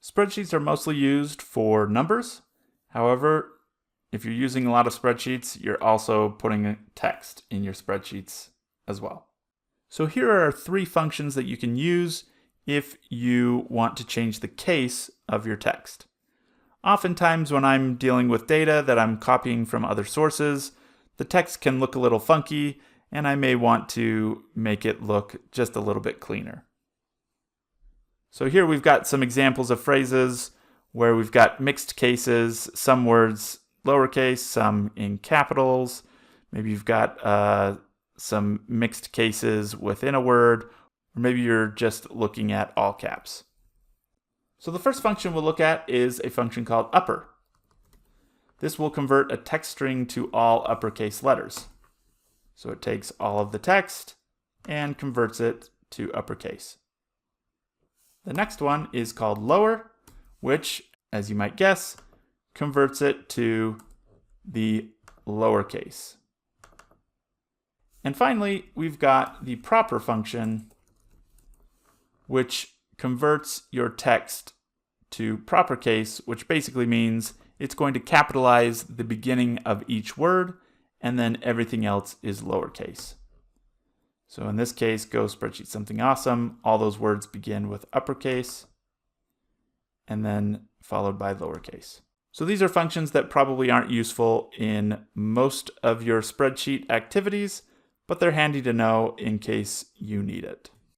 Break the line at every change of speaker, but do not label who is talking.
Spreadsheets are mostly used for numbers. However, if you're using a lot of spreadsheets, you're also putting text in your spreadsheets as well. So here are 3 functions that you can use if you want to change the case of your text. Oftentimes when I'm dealing with data that I'm copying from other sources, the text can look a little funky, and I may want to make it look just a little bit cleaner. So here we've got some examples of phrases where we've got mixed cases, some words lowercase, some in capitals. Maybe you've got some mixed cases within a word, or maybe you're just looking at all caps. So the first function we'll look at is a function called upper. This will convert a text string to all uppercase letters. So it takes all of the text and converts it to uppercase. The next one is called lower, which, as you might guess, converts it to the lowercase. And finally, we've got the proper function, which converts your text to proper case, which basically means it's going to capitalize the beginning of each word, and then everything else is lowercase. So in this case, go Spreadsheet Something Awesome. All those words begin with uppercase and then followed by lowercase. So these are functions that probably aren't useful in most of your spreadsheet activities, but they're handy to know in case you need it.